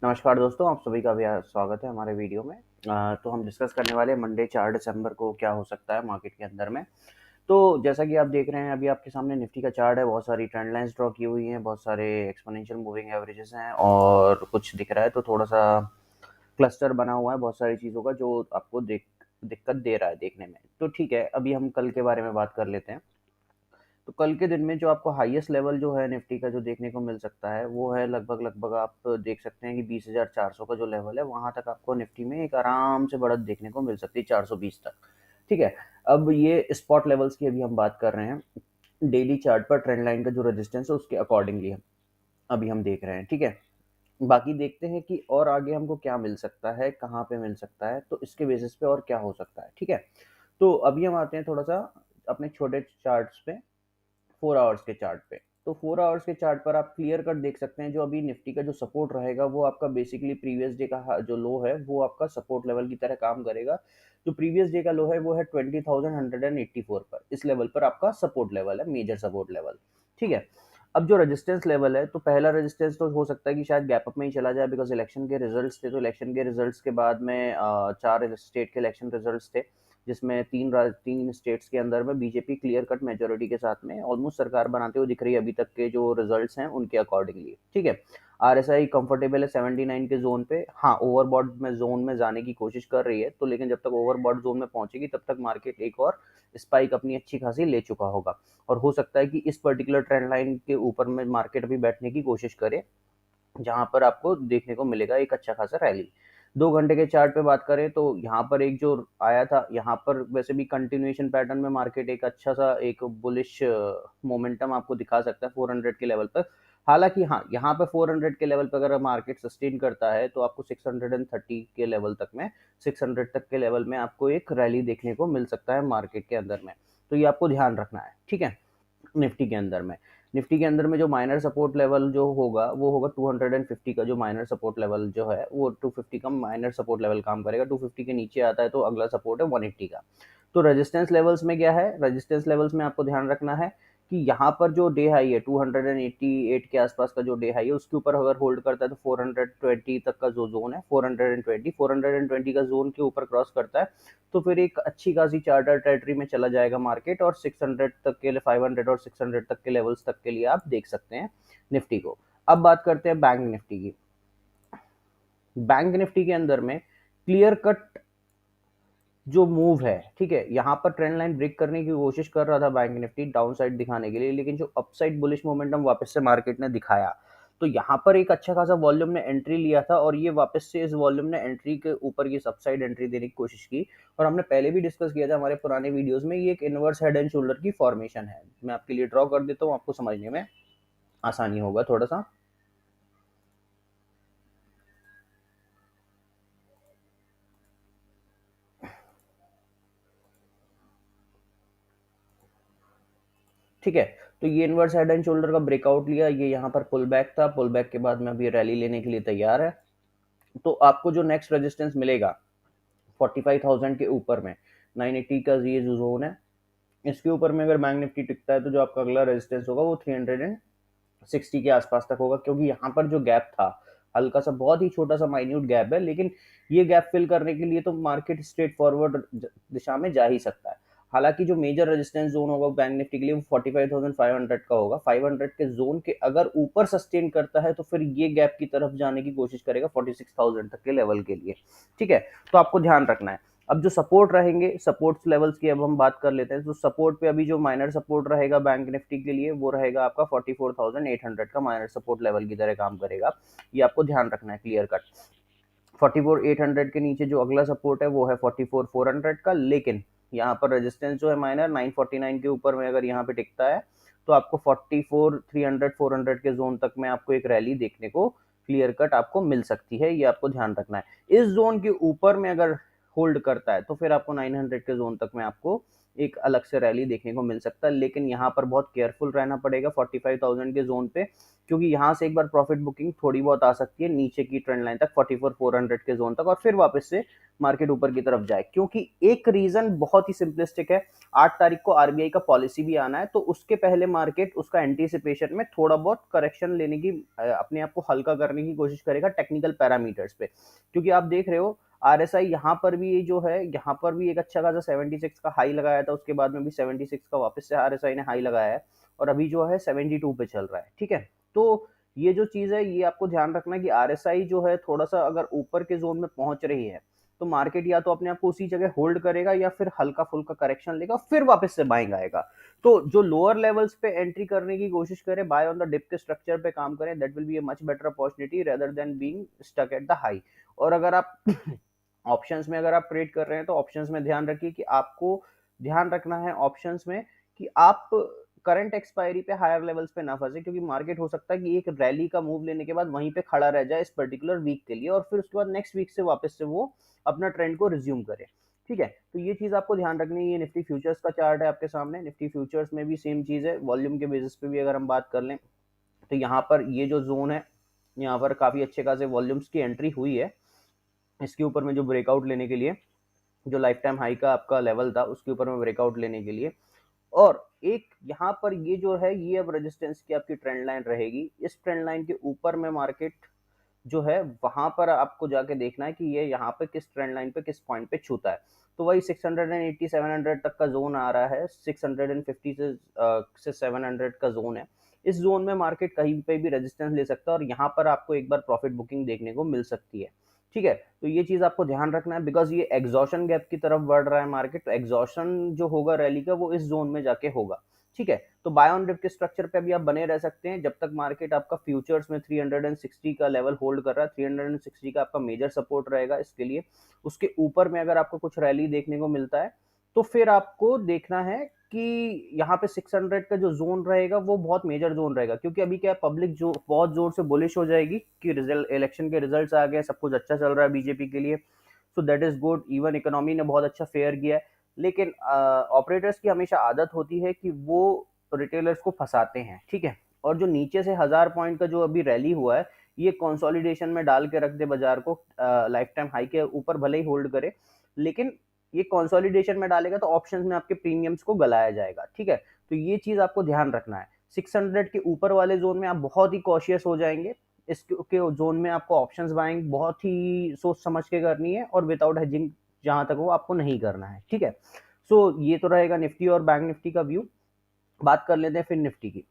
नमस्कार दोस्तों, आप सभी का भी स्वागत है हमारे वीडियो में। तो हम डिस्कस करने वाले हैं मंडे 4 दिसंबर को क्या हो सकता है मार्केट के अंदर में। तो जैसा कि आप देख रहे हैं अभी आपके सामने निफ्टी का चार्ट है, बहुत सारी ट्रेंड लाइन्स ड्रॉ की हुई हैं, बहुत सारे एक्सपोनेंशियल मूविंग एवरेजेस हैं और कुछ दिख रहा है तो थोड़ा-सा क्लस्टर बना हुआ है बहुत सारी चीज़ों का जो आपको दिक्कत दे रहा है देखने में। तो ठीक है, अभी हम कल के बारे में बात कर लेते हैं। तो कल के दिन में जो आपको हाईएस्ट लेवल जो है निफ्टी का जो देखने को मिल सकता है, वो है लगभग आप देख सकते हैं कि 20,400 का जो लेवल है, वहाँ तक आपको निफ्टी में एक आराम से बढ़त देखने को मिल सकती है 420 तक। ठीक है? अब ये स्पॉट लेवल्स की अभी हम बात कर रहे हैं। डेली चार्ट पर ट्रेंड लाइन का जो रेजिस्टेंस है उसके अकॉर्डिंगली अभी हम देख रहे हैं। ठीक है? बाकी देखते हैं कि और आगे हमको क्या मिल सकता है, कहाँ पे मिल सकता है, तो इसके बेसिस पे और क्या हो सकता है। ठीक है? तो अभी हम आते हैं थोड़ा-सा अपने छोटे चार्ट्स पे। 4 आवर्स के चार्ट पे। तो 4 आवर्स के चार्ट पर आप क्लियर कट देख सकते हैं जो अभी निफ्टी का जो सपोर्ट रहेगा वो आपका बेसिकली प्रीवियस डे का जो लो है वो आपका सपोर्ट लेवल की तरह काम करेगा। जो प्रीवियस डे का लो है वो है 20,184 पर। इस लेवल पर आपका सपोर्ट लेवल है, मेजर सपोर्ट लेवल। ठीक है? अब जो रेजिस्टेंस लेवल है तो पहला रेजिस्टेंस तो हो सकता है कि शायद गैप अप में ही चला जाए बिकॉज़ इलेक्शन के रिजल्ट्स थे, तो इलेक्शन के रिजल्ट्स के बाद में 4 स्टेट के इलेक्शन रिजल्ट्स थे। जिसमें 3 स्टेट्स के अंदर में बीजेपी क्लियर कट मेजॉरिटी के साथ में ऑलमोस्ट सरकार बनाते हुए दिख रही है अभी तक के जो रिजल्ट्स हैं उनके अकॉर्डिंगली। ठीक है? आरएसआई कंफर्टेबल है 79 के जोन पे। हाँ, ओवरबॉट में जोन में जाने की कोशिश कर रही है, तो लेकिन जब तक ओवरबॉट जोन में पहुंचेगी तब तक मार्केट एक और स्पाइक अपनी अच्छी खासी ले चुका होगा और हो सकता है कि इस पर्टिकुलर ट्रेंड लाइन के ऊपर में मार्केट भी बैठने की कोशिश करे, जहाँ पर आपको देखने को मिलेगा एक अच्छा खासा रैली। 2 घंटे के चार्ट पे बात करें तो यहाँ पर एक जो आया था, यहाँ पर वैसे भी कंटिन्यूएशन पैटर्न में मार्केट एक अच्छा-सा एक बुलिश मोमेंटम आपको दिखा सकता है 400 के लेवल पर। हालाँकि हाँ, यहाँ पे 400 के लेवल पे अगर मार्केट सस्टेन करता है तो आपको 630 के लेवल तक में 600 तक के लेवल में आपको एक रैली देखने को मिल सकता है मार्केट के अंदर में। तो ये आपको ध्यान रखना है, ठीक है? निफ्टी के अंदर में। निफ्टी के अंदर में जो माइनर सपोर्ट लेवल जो होगा वो होगा 250 का। जो माइनर सपोर्ट लेवल जो है वो 250 का माइनर सपोर्ट लेवल काम करेगा। 250 के नीचे आता है तो अगला सपोर्ट है 180 का। तो रेजिस्टेंस लेवल्स में क्या है, रेजिस्टेंस लेवल्स में आपको ध्यान रखना है कि यहाँ पर जो डे हाई है 288 के आसपास का जो डे हाई है उसके ऊपर अगर होल्ड करता है तो 420 तक का जो जोन है 420 का जोन के ऊपर क्रॉस करता है तो फिर एक अच्छी खासी चार्टर टेरिटरी में चला जाएगा मार्केट और 600 तक के लिए 500 और 600 तक के लेवल्स तक के लिए आप देख सकते हैं निफ्टी को। अब बात करते हैं बैंक निफ्टी की। बैंक निफ्टी के अंदर में क्लियर कट जो मूव है, ठीक है, यहाँ पर ट्रेंड लाइन ब्रेक करने की कोशिश कर रहा था बैंक निफ्टी डाउन साइड दिखाने के लिए, लेकिन जो अपसाइड बुलिश मोमेंटम वापस से मार्केट ने दिखाया तो यहाँ पर एक अच्छा खासा वॉल्यूम ने एंट्री लिया था और ये वापस से इस वॉल्यूम ने एंट्री के ऊपर ये सबसाइड एंट्री देने की कोशिश की। और हमने पहले भी डिस्कस किया था हमारे पुराने वीडियोस में, ये एक इनवर्स हेड एंड शोल्डर की फॉर्मेशन है। मैं आपके लिए ड्रॉ कर देता हूँ, आपको समझने में आसानी होगा थोड़ा सा। ठीक है, तो ये इनवर्स हेड एंड शोल्डर का ब्रेकआउट लिया, ये यहाँ पर पुल बैक था, पुल बैक के बाद में अभी रैली लेने के लिए तैयार है। तो आपको जो नेक्स्ट रेजिस्टेंस मिलेगा 45,000 के ऊपर में 980 का ये जो जोन है, इसके ऊपर में अगर बैंक निफ्टी टिकता है तो जो आपका अगला रेजिस्टेंस होगा वो 360 के आसपास तक होगा, क्योंकि यहाँ पर जो गैप था हल्का सा, बहुत ही छोटा सा माइन्यूट गैप है, लेकिन ये गैप फिल करने के लिए तो मार्केट स्ट्रेट फॉरवर्ड दिशा में जा ही सकता है। हालांकि जो मेजर रेजिस्टेंस जोन होगा बैंक निफ्टी के लिए वो 45,500 का होगा। 500 के जोन के अगर ऊपर सस्टेन करता है तो फिर ये गैप की तरफ जाने की कोशिश करेगा 46,000 तक के लेवल के लिए। ठीक है, तो आपको ध्यान रखना है। अब जो सपोर्ट रहेंगे, सपोर्ट्स लेवल्स की अब हम बात कर लेते हैं। तो सपोर्ट पे अभी जो माइनर सपोर्ट रहेगा बैंक निफ्टी के लिए वो रहेगा आपका 44,800 का, माइनर सपोर्ट लेवल की तरह काम करेगा। ये आपको ध्यान रखना है क्लियर कट। 44,800 के नीचे जो अगला सपोर्ट है वो है 44,400 का, लेकिन यहाँ पर रेजिस्टेंस जो है माइनर 949 के ऊपर में अगर यहाँ पे टिकता है तो आपको 44,300 400 के जोन तक में आपको एक रैली देखने को क्लियर कट आपको मिल सकती है। ये आपको ध्यान रखना है। इस जोन के ऊपर में अगर होल्ड करता है तो फिर आपको 900 के जोन तक में आपको एक अलग से रैली देखने को मिल सकता है, लेकिन यहाँ पर बहुत केयरफुल रहना पड़ेगा 45,000 के जोन पे, क्योंकि यहाँ से एक बार प्रॉफिट बुकिंग थोड़ी बहुत आ सकती है नीचे की ट्रेंड लाइन तक 44,400 के जोन तक, और फिर वापस से मार्केट ऊपर की तरफ जाए। क्योंकि एक रीजन बहुत ही सिंपलिस्टिक है, 8 तारीख को आरबीआई का पॉलिसी भी आना है, तो उसके पहले मार्केट उसका एंटीसिपेशन में थोड़ा बहुत करेक्शन लेने की, अपने आप को हल्का करने की कोशिश करेगा टेक्निकल पैरामीटर्स पे। क्योंकि आप देख रहे हो आरएसआई यहाँ पर भी जो है, यहाँ पर भी एक अच्छा खासा 76 का हाई लगाया था, उसके बाद में भी 76 का वापस से आरएसआई ने हाई लगाया है, और अभी जो है 72 पे चल रहा है। ठीक है, तो ये जो चीज है ये आपको ध्यान रखना है कि आरएसआई जो है थोड़ा सा अगर ऊपर के जोन में पहुंच रही है, तो मार्केट या तो अपने आप को उसी जगह होल्ड करेगा या फिर हल्का फुल्का करेक्शन लेगा, फिर वापस से बाइंग आएगा। तो जो लोअर लेवल्स पे एंट्री करने की कोशिश करें, बाय ऑन द डिप के स्ट्रक्चर पे काम करें, that will be a much better opportunity rather than being stuck at the high. और अगर आप ऑप्शंस में अगर आप ट्रेड कर रहे हैं, तो ऑप्शंस में ध्यान रखिए कि आपको ध्यान रखना है ऑप्शंस में कि आप करंट एक्सपायरी पे हायर लेवल्स पे ना फंसे, क्योंकि मार्केट हो सकता है कि एक रैली का मूव लेने के बाद वहीं पे खड़ा रह जाए इस पर्टिकुलर वीक के लिए, और फिर उसके बाद नेक्स्ट वीक से वापस से वो अपना ट्रेंड को रिज्यूम करे। ठीक है, तो ये चीज आपको ध्यान रखनी है। ये निफ्टी फ्यूचर्स का चार्ट है आपके सामने, निफ्टी फ्यूचर्स में भी सेम चीज है। वॉल्यूम के बेसिस पे भी अगर हम बात कर लें, तो यहाँ पर ये जो जोन है, यहाँ पर काफी अच्छे खासे वॉल्यूम्स की एंट्री हुई है। इसके ऊपर में जो ब्रेकआउट लेने के लिए, जो लाइफ टाइम हाई का आपका लेवल था, उसके ऊपर में ब्रेकआउट लेने के लिए, और एक यहाँ पर ये जो है, ये अब रेजिस्टेंस की आपकी ट्रेंड लाइन रहेगी। इस ट्रेंड लाइन के ऊपर में मार्केट जो है, वहां पर आपको जाके देखना है कि ये यहाँ पे किस ट्रेंड लाइन पे किस पॉइंट पे छूता है। तो वही 680 700 तक का जोन आ रहा है, 650 से 700 का जोन है। इस जोन में मार्केट कहीं पे भी रेजिस्टेंस ले सकता है, और यहाँ पर आपको एक बार प्रॉफिट बुकिंग देखने को मिल सकती है। ठीक है, तो ये चीज आपको ध्यान रखना है, बिकॉज ये एग्जॉशन गैप की तरफ बढ़ रहा है मार्केट, तो एग्जॉशन जो होगा रैली का वो इस जोन में जाके होगा। ठीक है, तो बाय ऑन डिप के स्ट्रक्चर पे अभी आप बने रह सकते हैं जब तक मार्केट आपका फ्यूचर्स में 360 का लेवल होल्ड कर रहा है। 360 का आपका मेजर सपोर्ट रहेगा इसके लिए। उसके ऊपर में अगर आपको कुछ रैली देखने को मिलता है, तो फिर आपको देखना है कि यहाँ पे 600 का जो जोन रहेगा वो बहुत मेजर जोन रहेगा, क्योंकि अभी क्या पब्लिक जो बहुत जोर से बुलिश हो जाएगी कि रिजल्ट, इलेक्शन के रिजल्ट्स आ गए, सब कुछ अच्छा चल रहा है बीजेपी के लिए, so that is good. Even economy ने बहुत अच्छा फेयर किया है। लेकिन ऑपरेटर्स की हमेशा आदत होती है कि वो रिटेलर्स को फंसाते हैं। ठीक है, और जो नीचे से 1000 पॉइंट का जो अभी रैली हुआ है, ये कंसोलिडेशन में डाल के रख दे बाजार को, लाइफ टाइम हाई के ऊपर भले ही होल्ड करे, लेकिन ये कंसोलिडेशन में डालेगा तो ऑप्शंस में आपके प्रीमियम्स को गलाया जाएगा। ठीक है, तो ये चीज आपको ध्यान रखना है। 600 के ऊपर वाले जोन में आप बहुत ही कॉशियस हो जाएंगे। इसके जोन में आपको ऑप्शंस बाइंग बहुत ही सोच समझ के करनी है, और विदाउट हेजिंग जहां तक वो आपको नहीं करना है। ठीक है, सो ये तो रहेगा निफ्टी और बैंक निफ्टी का व्यू। बात कर लेते हैं फिर निफ्टी की।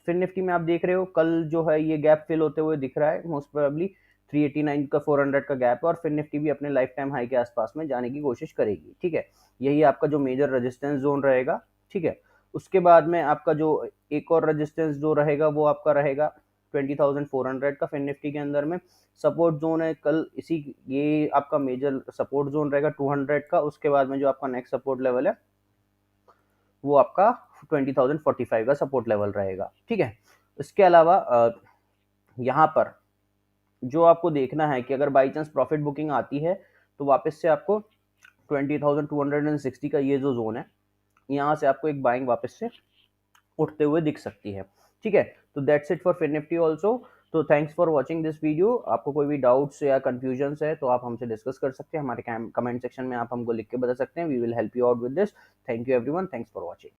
फिर निफ्टी में आप देख रहे हो कल जो है ये गैप फिल होते हुए दिख रहा है, मोस्ट प्रोबेबली 389 का 400 का गैप है, और फिर निफ्टी भी अपने लाइफ टाइम हाई के आसपास में जाने की कोशिश करेगी। ठीक है, यही आपका जो मेजर रेजिस्टेंस जोन रहेगा। ठीक है, उसके बाद में आपका जो एक और रेजिस्टेंस जो रहेगा वो आपका रहेगा 20,400 का। फिर निफ्टी के अंदर में सपोर्ट जोन है कल इसी, ये आपका मेजर सपोर्ट जोन रहेगा 200 का। उसके बाद में जो आपका नेक्स्ट सपोर्ट लेवल है वो आपका 20,045 का सपोर्ट लेवल रहेगा। ठीक है, इसके अलावा यहाँ पर जो आपको देखना है कि अगर बाई चांस प्रॉफिट बुकिंग आती है, तो वापस से आपको 20,260 का ये जो जोन है, यहाँ से आपको एक बाइंग वापस से उठते हुए दिख सकती है। ठीक है, तो that's it for FinNifty also. तो thanks for watching this video. आपको कोई भी डाउट्स या कंफ्यूजन है तो आप हमसे डिस्कस कर सकते हैं, हमारे कमेंट सेक्शन में आप हमको लिख के बता सकते हैं। We will help you out with this. Thank you everyone, thanks for watching.